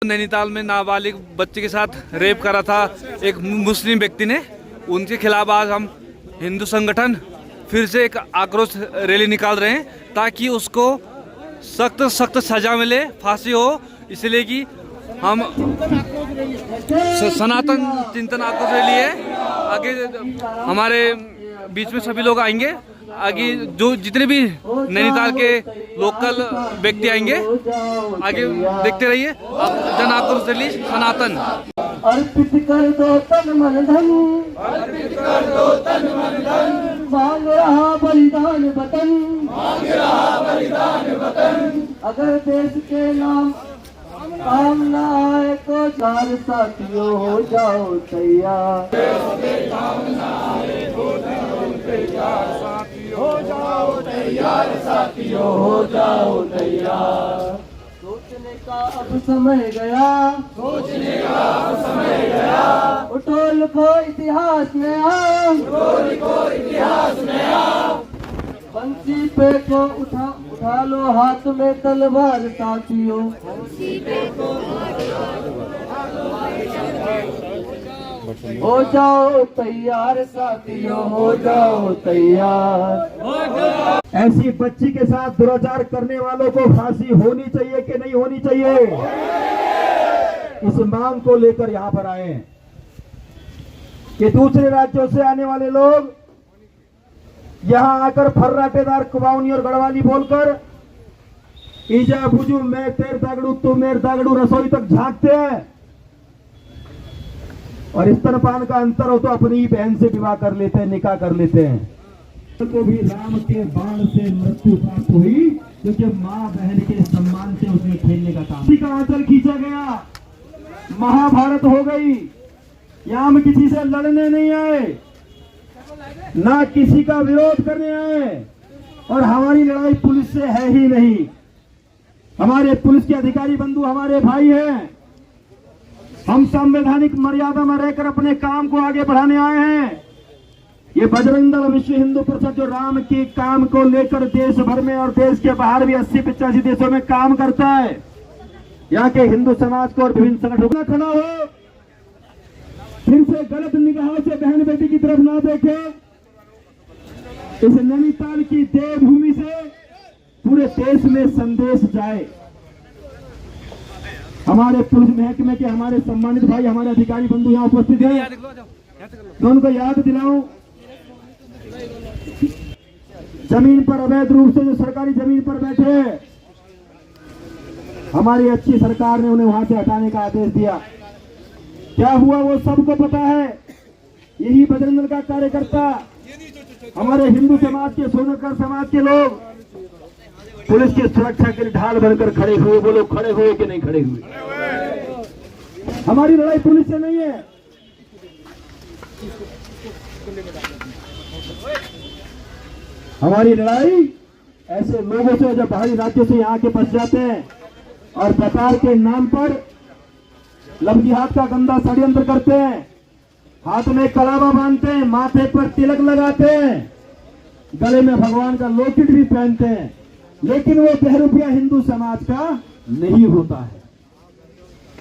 नैनीताल में नाबालिग बच्चे के साथ रेप करा था एक मुस्लिम व्यक्ति ने, उनके खिलाफ आज हम हिंदू संगठन फिर से एक आक्रोश रैली निकाल रहे हैं ताकि उसको सख्त सख्त सजा मिले, फांसी हो। इसलिए कि हम सनातन चिंतन आक्रोश रैली है। आगे हमारे बीच में सभी लोग आएंगे, आगे जो जितने भी नैनीताल के लोकल व्यक्ति आएंगे, आगे देखते रहिए जन आक्रोश रैली सनातन। अर्पित कर दो तन मन धन, अर्पित कर दो तन मन धन, मांग रहा बलिदान वतन, मांग रहा बलिदान वतन। अगर देश के नाम काम न आए तो चार साथियों हो जाओ तैयार, देश के काम न आए तो चार साथियों हो जाओ तैयार, साथियों हो जाओ तैयार। सोचने का अब समय गया, सोचने का अब समय गया, उठो लिखो इतिहास नया, उठो लिखो इतिहास नया। बंसी पे को उठा लो हाथ में तलवार साथियों, बंसी पे को हो जाओ तैयार साथियों, हो जाओ तैयार। ऐसी बच्ची के साथ दुराचार करने वालों को फांसी होनी चाहिए कि नहीं होनी चाहिए, इस मांग को लेकर यहाँ पर आए हैं कि दूसरे राज्यों से आने वाले लोग यहाँ आकर फर्राटेदार कुबाऊनी और गढ़वाली बोलकर ईजा बुजू मैं तेर दागड़ू तू मेर दागड़ू रसोई तक झांकते हैं, और स्तनपान का अंतर हो तो अपनी ही बहन से विवाह कर लेते हैं, निकाह कर लेते हैं। को भी राम के बाण से मृत्यु प्राप्त हुई क्योंकि माँ बहन के सम्मान से उसने खेलने का काम, किसी का आंचल खींचा गया, महाभारत हो गई। यहाँ हम किसी से लड़ने नहीं आए, ना किसी का विरोध करने आए, और हमारी लड़ाई पुलिस से है ही नहीं। हमारे पुलिस के अधिकारी बंधु हमारे भाई हैं, हम संवैधानिक मर्यादा में रहकर अपने काम को आगे बढ़ाने आए हैं। ये बजरंग दल विश्व हिंदू परिषद जो राम के काम को लेकर देश भर में और देश के बाहर भी 80-85 देशों में काम करता है, यहाँ के हिंदू समाज को और विभिन्न संगठनों खड़ा हो, फिर से गलत निगाहों से बहन बेटी की तरफ ना देखे। इस नैनीताल की देवभूमि से पूरे देश में संदेश जाए। हमारे पुलिस महकमे के हमारे सम्मानित भाई, हमारे अधिकारी बंधु यहाँ उपस्थित हैं, मैं उनको याद दिलाऊं, जमीन पर अवैध रूप से जो सरकारी जमीन पर बैठे हैं, हमारी अच्छी सरकार ने उन्हें वहां से हटाने का आदेश दिया। क्या हुआ वो सबको पता है। यही बजरंग दल का कार्यकर्ता, हमारे हिंदू समाज के, सोनकर समाज के लोग पुलिस की सुरक्षा के लिए ढाल बनकर खड़े हुए। वो लोग खड़े हुए कि नहीं खड़े हुए। हमारी लड़ाई पुलिस से नहीं है, हमारी लड़ाई ऐसे लोगों से जो बाहरी राज्यों से यहाँ के बस जाते हैं और व्यापार के नाम पर लव जिहाद का गंदा षड्यंत्र करते हैं, हाथ में कलावा बांधते हैं, माथे पर तिलक लगाते हैं, गले में भगवान का लॉकेट भी पहनते हैं, लेकिन वो बहरूपिया हिंदू समाज का नहीं होता है।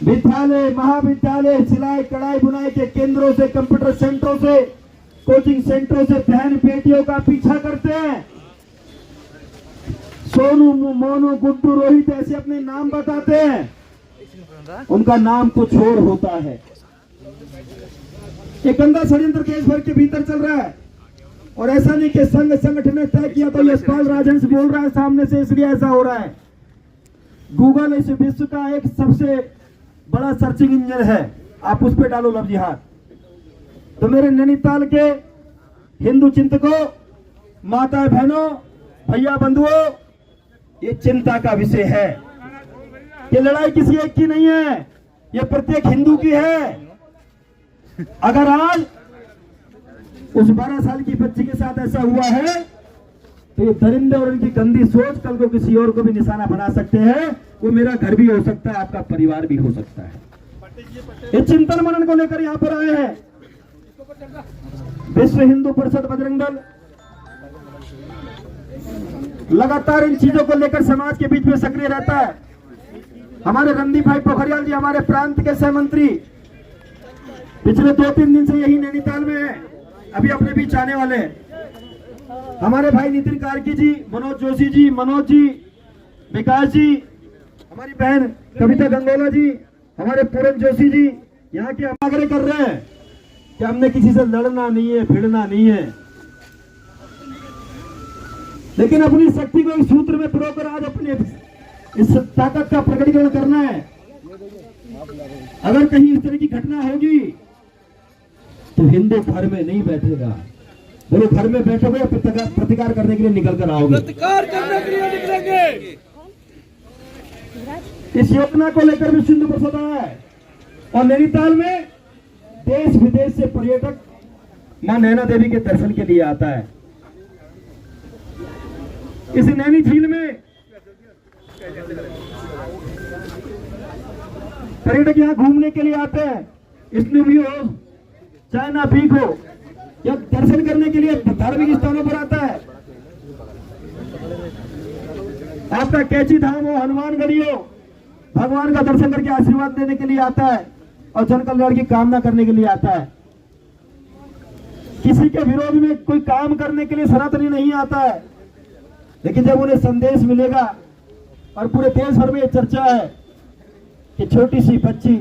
विद्यालय, महाविद्यालय, सिलाई कढ़ाई बुनाई के केंद्रों से, कंप्यूटर सेंटरों से, कोचिंग सेंटरों से बहन बेटियों का पीछा करते हैं। सोनू, मोनू, गुड्डू, रोहित ऐसे अपने नाम बताते हैं, उनका नाम कुछ और होता है। एक गंदा षड्यंत्र देश भर के भीतर चल रहा है, और ऐसा नहीं कि संघ संगठन ने तय किया तो यशपाल राजहंस बोल रहा है सामने से इसलिए ऐसा हो रहा है। गूगल इस विश्व का एक सबसे बड़ा सर्चिंग इंजन है, आप उस पर डालो लव जिहाद, तो मेरे नैनीताल के हिंदू चिंतकों, माता बहनों, भैया बंधुओं, ये चिंता का विषय है कि लड़ाई किसी एक की नहीं है, ये प्रत्येक हिंदू की है। अगर आज उस 12 साल की बच्ची के साथ ऐसा हुआ है तो ये दरिंदे और इनकी गंदी सोच कल को किसी और को भी निशाना बना सकते हैं। वो मेरा घर भी हो सकता है, आपका परिवार भी हो सकता है। ये चिंतन मनन को लेकर यहाँ पर आए हैं। विश्व हिंदू परिषद बजरंग दल लगातार इन चीजों को लेकर समाज के बीच में सक्रिय रहता है। हमारे रणदीप भाई पोखरियाल जी हमारे प्रांत के सह मंत्री पिछले 2-3 दिन से यही नैनीताल में है, अभी अपने बीच आने वाले हैं। हमारे भाई नितिन कार्की जी, मनोज जोशी जी, मनोज जी, विकास जी, हमारी बहन कविता गंगोला जी, हमारे पूरन जोशी जी, यहाँ के आग्रह कर रहे हैं कि हमने किसी से लड़ना नहीं है, भिड़ना नहीं है, लेकिन अपनी शक्ति को एक सूत्र में पिरोकर आज अपने इस ताकत का प्रकटीकरण करना है। अगर कहीं इस तरह की घटना होगी तो हिंदू घर में नहीं बैठेगा। बोलो, घर में बैठोगे या प्रतिकार करने के लिए निकल कर आओगे? प्रतिकार करने के लिए निकलेंगे। इस योजना को लेकर भी सिंधु परिषद आया है और नैनीताल में देश विदेश से पर्यटक मां नैना देवी के दर्शन के लिए आता है। इस नैनी झील में पर्यटक यहाँ घूमने के लिए आते हैं, इसलिए भी हो चाइना पीक हो या दर्शन करने के लिए धार्मिक स्थानों पर आता है। आपका कैची धाम हो, हनुमानगढ़ी हो, भगवान का दर्शन करके आशीर्वाद देने के लिए आता है और जन कल्याण की कामना करने के लिए आता है। किसी के विरोध में कोई काम करने के लिए सनातनी नहीं आता है, लेकिन जब उन्हें संदेश मिलेगा, और पूरे देश भर में ये चर्चा है कि छोटी सी बच्ची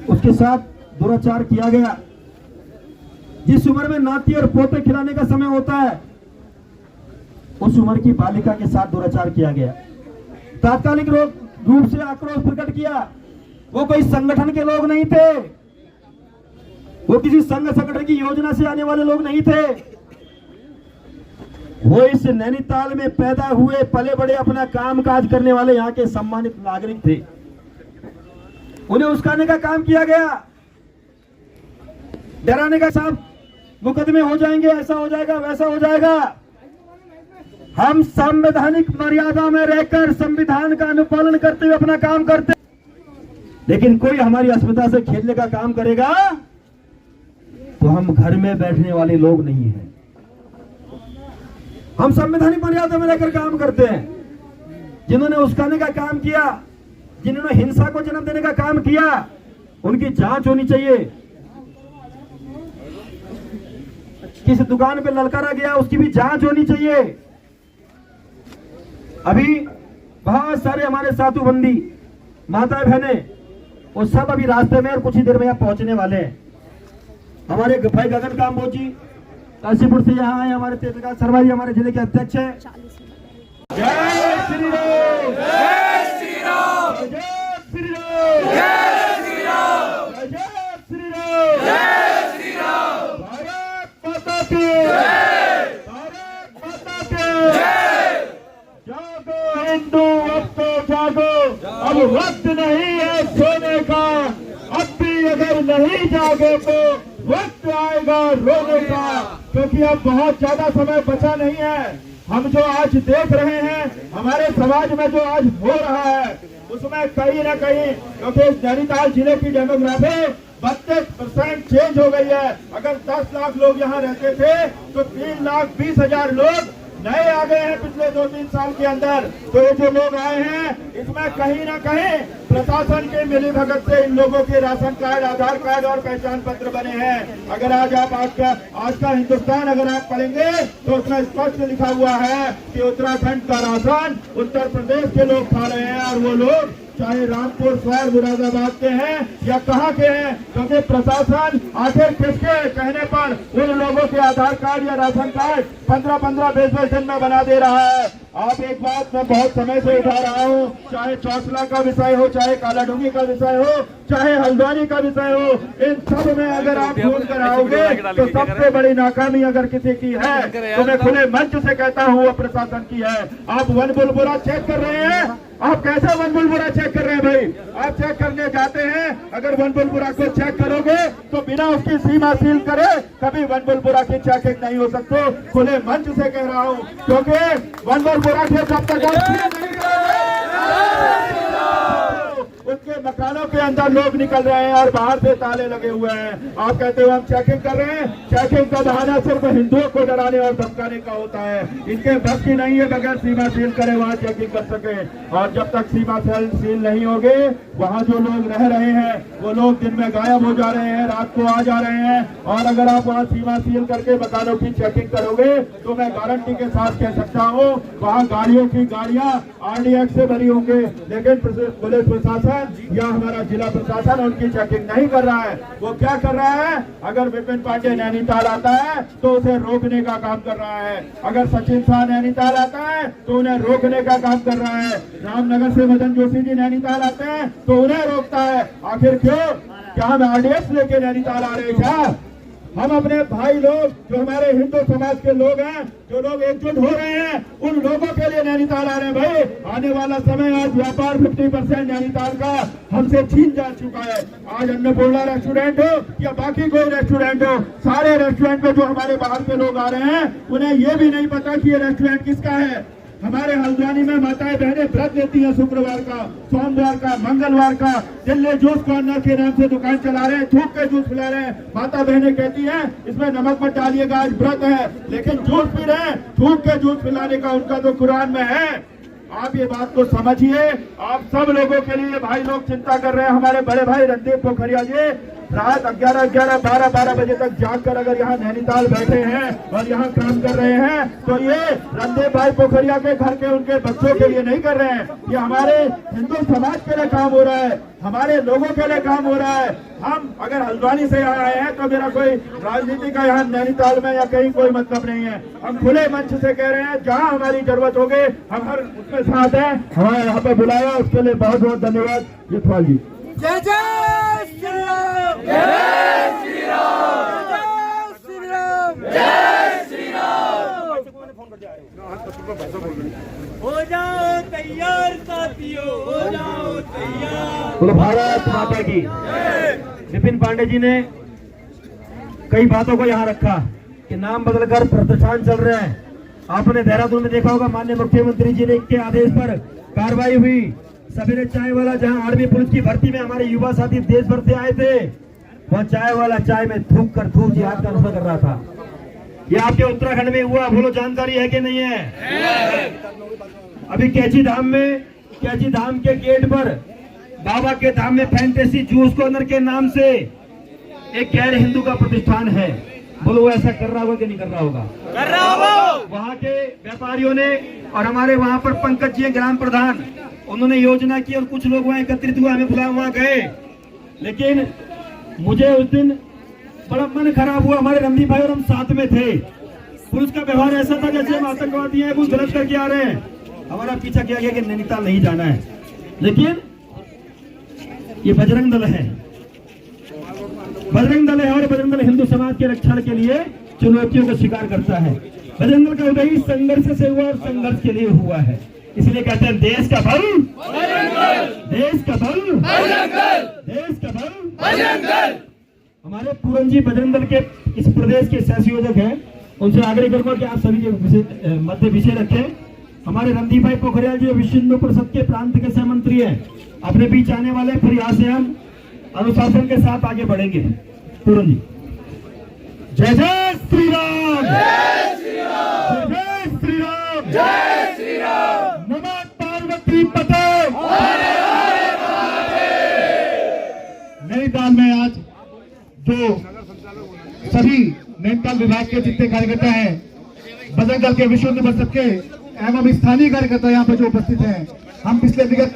उसके साथ दुराचार किया गया, जिस उम्र में नाती और पोते खिलाने का समय होता है उस उम्र की बालिका के साथ दुराचार किया गया। तात्कालिक रूप से आक्रोश प्रकट किया। वो कोई संगठन के लोग नहीं थे, वो किसी संघ संगठन की योजना से आने वाले लोग नहीं थे, वो इस नैनीताल में पैदा हुए पले बड़े अपना काम काज करने वाले यहाँ के सम्मानित नागरिक थे। उन्हें उस्काने का काम किया गया, डराने का, साहब मुकदमे हो जाएंगे, ऐसा हो जाएगा, वैसा हो जाएगा। हम संवैधानिक मर्यादा में रहकर संविधान का अनुपालन करते हुए अपना काम करते, लेकिन कोई हमारी अस्मिता से खेलने का काम करेगा तो हम घर में बैठने वाले लोग नहीं हैं। हम संवैधानिक मर्यादा में रहकर काम करते हैं। जिन्होंने उस्काने का काम किया, जिन्होंने हिंसा को जन्म देने का काम किया, उनकी जांच होनी चाहिए। किस दुकान पे ललकारा गया उसकी भी जांच होनी चाहिए। अभी बहुत सारे हमारे साधु बंदी माता बहने वो सब अभी रास्ते में और कुछ ही देर में यहाँ पहुंचने वाले हैं। हमारे भाई गगन काम्बोज जी काशीपुर से यहाँ आए, हमारे तेजकाल शर्मा जी हमारे जिले के अध्यक्ष हैं। जय श्री राम, जय श्री राम, जय श्री राम, जय श्री राम, जय श्री राम, जय श्री राम। भारत माता की जय, भारत माता की जय। जागो हिंदू, अब तो जागो, अब वक्त नहीं है सोने का, अब भी अगर नहीं जागे तो वक्त आएगा रोने का, क्योंकि अब बहुत ज्यादा समय बचा नहीं है। हम जो आज देख रहे हैं हमारे समाज में जो आज हो रहा है उसमें कहीं ना कहीं, क्योंकि नैनीताल जिले की डेमोग्राफी 32% चेंज हो गई है। अगर 10 लाख लोग यहाँ रहते थे तो 3,20,000 लोग नए आ गए हैं पिछले 2-3 साल के अंदर। तो ये जो लोग आए हैं इसमें कहीं ना कहीं प्रशासन के मिलीभगत से इन लोगों के राशन कार्ड, आधार कार्ड और पहचान पत्र बने हैं। अगर आज का हिंदुस्तान अगर आप पढ़ेंगे तो उसमें स्पष्ट लिखा हुआ है कि उत्तराखंड का राशन उत्तर प्रदेश के लोग खा रहे हैं, और वो लोग चाहे रामपुर, शहर, मुरादाबाद के हैं या कहाँ के हैं, क्योंकि प्रशासन आखिर किसके कहने पर उन लोगों के आधार कार्ड या राशन कार्ड 15-15 20 दिन में बना दे रहा है। आप एक बात मैं बहुत समय से उठा रहा हूँ, चाहे चौसला का विषय हो, चाहे कालाडूंगी का विषय हो, चाहे हल्द्वानी का विषय हो, इन सब में अगर आप ढूंढ कर आओगे तो सबसे बड़ी नाकामी अगर किसी की है तो मैं खुले मंच से कहता हूँ वो प्रशासन की है। आप वन बुलबुला चेक कर रहे हैं, आप कैसा वन बुलबुला चेक कर रहे हैं भाई? आप चेक करने जाते हैं, अगर वन बुलबुला को चेक करोगे तो बिना उसकी सीमा सील करे कभी वन बुलबुला की चेकिंग नहीं हो सकती। खुले मंच से कह रहा हूँ, क्योंकि वन बुलबुला के जब तक उसके मकानों के अंदर लोग निकल रहे हैं और बाहर से ताले लगे हुए हैं। आप कहते हो हम चेकिंग कर रहे हैं, चेकिंग का बहाना सिर्फ हिंदुओं को डराने और धमकाने का होता है। इनके बस की नहीं है बगैर सीमा सील करे वहाँ चेकिंग कर सके। और जब तक सीमा सील नहीं होगी, वहाँ जो लोग रह रहे हैं वो लोग दिन में गायब हो जा रहे हैं, रात को आ जा रहे हैं। और अगर आप वहाँ सीमा सील करके मकानों की चेकिंग करोगे तो मैं गारंटी के साथ कह सकता हूँ वहाँ गाड़ियों की गाड़ियाँ RDX से भरी होंगी, लेकिन पुलिस प्रशासन या हमारा जिला प्रशासन उनकी चेकिंग नहीं कर रहा है। वो क्या कर रहा है, अगर विपिन पांडे नैनीताल आता है तो उसे रोकने का काम कर रहा है, अगर सचिन शाह नैनीताल आता है तो उन्हें रोकने का काम कर रहा है, रामनगर से मदन जोशी जी नैनीताल आते हैं तो उन्हें रोकता है। आखिर क्यों? क्या हम RDX लेके नैनीताल आ रहे हैं क्या? हम अपने भाई लोग जो हमारे हिंदू समाज के लोग हैं, जो लोग एकजुट हो रहे हैं, उन लोगों के लिए नैनीताल आ रहे हैं। भाई आने वाला समय आज व्यापार 50% नैनीताल का हमसे छीन जा चुका है। आज अन्नपूर्णा रेस्टोरेंट हो या बाकी कोई रेस्टोरेंट हो, सारे रेस्टोरेंट में जो हमारे बाहर के लोग आ रहे हैं उन्हें ये भी नहीं पता कि ये रेस्टोरेंट किसका है। हमारे हल्द्वानी में माताएं बहनें व्रत लेती हैं, शुक्रवार का, सोमवार का, मंगलवार का दिल्ली जूस कॉर्नर के नाम से दुकान चला रहे हैं, थूक के जूस पिला रहे हैं। माता बहनें कहती हैं इसमें नमक मत डालिएगा, आज व्रत है, लेकिन जूस पी रहे हैं। थूक के जूस पिलाने का उनका तो कुरान में है। आप ये बात को समझिए। आप सब लोगों के लिए भाई लोग चिंता कर रहे हैं। हमारे बड़े भाई रणदीप पोखरिया जी रात 11, 12 बजे तक जाग कर अगर यहाँ नैनीताल बैठे हैं और यहाँ काम कर रहे हैं तो ये रणदीप भाई पोखरिया के घर के उनके बच्चों के लिए नहीं कर रहे हैं, ये हमारे हिंदू समाज के लिए काम हो रहा है, हमारे लोगों के लिए काम हो रहा है। हम अगर हल्द्वानी से यहाँ आए हैं तो मेरा कोई राजनीति का यहाँ नैनीताल में या कहीं कोई मतलब नहीं है। हम खुले मंच से कह रहे हैं जहाँ हमारी जरूरत होगी हम हर उसके साथ हैं। हमारे यहाँ पे बुलाया उसके लिए बहुत बहुत धन्यवाद। यशपाल जी। जय जय श्री राम, जय श्री राम, जय श्री राम, जय श्री राम। हो जाओ तैयार साथियों, हो जाओ तैयार। बोलो भारत माता की। विपिन पांडे जी ने कई बातों को यहाँ रखा कि नाम बदलकर प्रतिष्ठान चल रहे हैं। आपने देहरादून में देखा होगा माननीय मुख्यमंत्री जी ने के आदेश पर कार्रवाई हुई। सवेरे चाय वाला जहां आर्मी पुलिस की भर्ती में हमारे युवा साथी देश भर से आए थे, वह चाय वाला चाय में थूक जिहाद का अनुसरण कर रहा था। ये आपके उत्तराखंड में हुआ, बोलो जानकारी है कि नहीं है? अभी कैची धाम के गेट पर बाबा के धाम में फैंटेसी जूस कॉर्नर के नाम से एक गैर हिंदू का प्रतिष्ठान है। बोलो वो ऐसा कर रहा होगा कि नहीं कर रहा होगा? कर रहा होगा। वहाँ के व्यापारियों ने और हमारे वहाँ पर पंकज जी ग्राम प्रधान, उन्होंने योजना की और कुछ लोग वहाँ एकत्रित हुए, हमें बुलाया, वहाँ गए। लेकिन मुझे उस दिन बड़ा मन खराब हुआ। हमारे रणदीप भाई और हम साथ में थे। पुलिस का व्यवहार ऐसा था जैसे हम आतंकवादी हैं, कुछ गलत करके आ रहे हैं। हमारा पीछा किया गया कि नैनीताल नहीं जाना है। लेकिन ये बजरंग दल है, बजरंग दल है और बजरंग दल हिंदू समाज के रक्षण के लिए चुनौतियों का स्वीकार करता है। बजरंग दल का उदय ही संघर्ष से हुआ और संघर्ष के लिए हुआ है। इसलिए कहते हैं देश का बल, देश का बल, देश का बल, बजरंग दल। हमारे पूरन जी बजरंग दल के इस प्रदेश के सहसंयोजक हैं। उनसे आग्रह करूंगा कि आप सभी के मध्य विषय रखें। हमारे रणदीप भाई पोखरियाल जी विश्व हिंदू परिषद के प्रांत के सह मंत्री हैं, अपने बीच आने वाले प्रयास से हम अनुशासन के साथ आगे बढ़ेंगे। पूरन जी। जय जय श्री राम, जय श्री राम, जय श्री राम, जय श्री राम। नमः पार्वती पते। नैनीताल में आज जो सभी नैनीताल विभाग के जितने कार्यकर्ता हैं, बजरंग दल के विश्व हिंदू परिषद के एवं स्थानीय कार्यकर्ता यहाँ पे जो उपस्थित हैं, हम पिछले विगत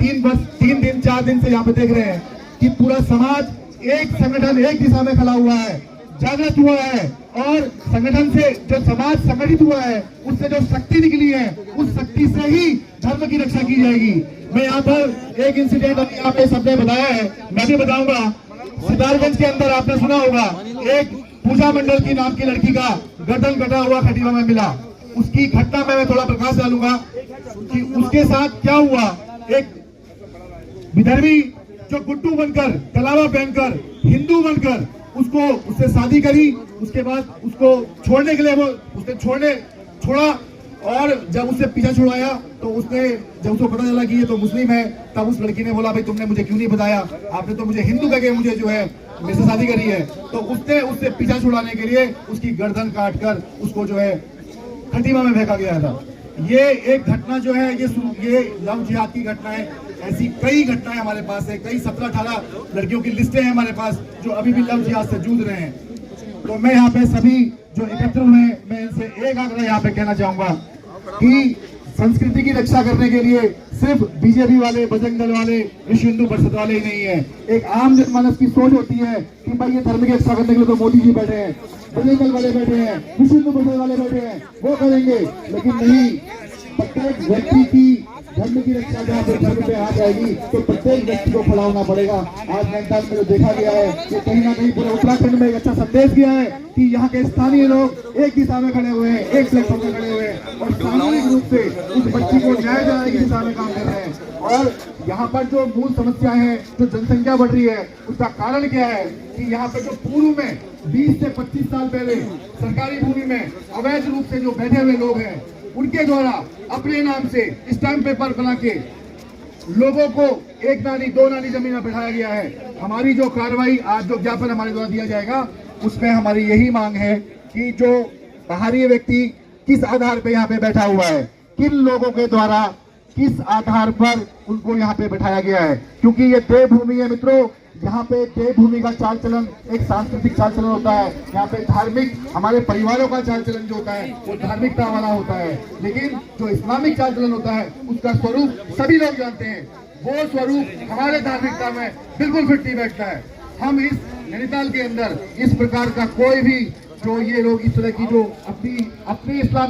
3 दिन 4 दिन से यहाँ पे देख रहे हैं कि पूरा समाज एक संगठन एक दिशा में खड़ा हुआ है, जागृत हुआ है। और संगठन से जो समाज संगठित हुआ है, उससे जो शक्ति निकली है, उस शक्ति से ही धर्म की रक्षा की जाएगी। मैं यहाँ पर एक इंसिडेंट यहाँ पे सबने बताया है, मैं भी बताऊंगा। सितारगंज के अंदर आपने सुना होगा, एक पूजा मंडल की नाम की लड़की का गर्दन कटा हुआ खटीमा में मिला। उसकी घटना में मैं थोड़ा प्रकाश डालूंगा कि उसके साथ क्या हुआ। एक विधर्मी जो गुड्डू बनकर, कलावा पहनकर, हिंदू बनकर उससे शादी करी, उसके बाद उसको छोड़ने के लिए उसने छोड़ा और जब उससे पीछा छुड़ाया तो उसने, जब उसको पता चला कि ये तो मुस्लिम है, तब उस लड़की ने बोला भाई तुमने मुझे क्यों नहीं बताया, आपने तो मुझे हिंदू कह के मुझे जो है मेरे से शादी करी है। तो उसने उससे पीछा छुड़ाने के लिए उसकी गर्दन काटकर उसको जो है खटीमा में फेंका गया था। ये एक घटना जो है ये लव जिहाद की घटना है। ऐसी कई घटनाएं हमारे पास है, कई 17-18 लड़कियों की लिस्टें हैं हमारे पास जो अभी भी लव जिहाद से जूझ रहे हैं। तो मैं यहाँ पे सभी जो एकत्र हुए हैं, मैं इनसे एक आग्रह यहाँ पे कहना चाहूंगा कि संस्कृति की रक्षा करने के लिए सिर्फ बीजेपी वाले, बजरंग दल वाले, विश्व हिंदू परिषद वाले ही नहीं है। एक आम जनमानस की सोच होती है कि भाई ये धर्म की रक्षा करने के लिए तो मोदी जी बैठे हैं, बजरंग दल वाले बैठे हैं, विश्व हिंदू परिषद वाले बैठे हैं, वो करेंगे। लेकिन नहीं, प्रत्येक व्यक्ति की धर्म की रक्षा जहाँ पे धर्म पे आ जाएगी तो प्रत्येक व्यक्ति को खड़ा होना पड़ेगा। आज नैनीताल में जो देखा गया है कि कहीं ना कहीं पूरे उत्तराखंड में एक अच्छा संदेश गया है कि यहाँ के स्थानीय लोग एक दिशा में खड़े हुए हैं, एक प्लेटफॉर्म में खड़े हुए हैं और सामूहिक रूप से उस बच्ची को न्याय दिलाने की दिशा में काम कर रहे हैं। और यहाँ पर जो मूल समस्या है, जो जनसंख्या बढ़ रही है, उसका कारण क्या है कि यहाँ पे जो पूर्व में 20 से 25 साल पहले सरकारी भूमि में अवैध रूप से जो बैठे हुए लोग हैं, उनके द्वारा अपने नाम से स्टैम्प पेपर बना के लोगों को एक नाली, दो नाली जमीन में बैठाया गया है। हमारी जो कार्रवाई, आज जो ज्ञापन हमारे द्वारा दिया जाएगा, उसमें हमारी यही मांग है कि जो बाहरी व्यक्ति किस आधार पे यहाँ पे बैठा हुआ है, किन लोगों के द्वारा, किस आधार पर उनको यहाँ पे बैठाया गया है। क्योंकि ये देवभूमि है मित्रों, यहाँ पे देवभूमि का चाल चलन एक सांस्कृतिक चाल चलन होता है। यहाँ पे धार्मिक, हमारे परिवारों का चाल चलन जो होता है वो धार्मिकता वाला होता है। लेकिन जो इस्लामिक चाल चलन होता है उसका स्वरूप सभी लोग जानते हैं। वो स्वरूप हमारे धार्मिकता में बिल्कुल फिट नहीं बैठता है। हम इस नैनीताल के अंदर इस प्रकार का कोई भी जो ये लोग इस तरह की जो अपनी इस्लाम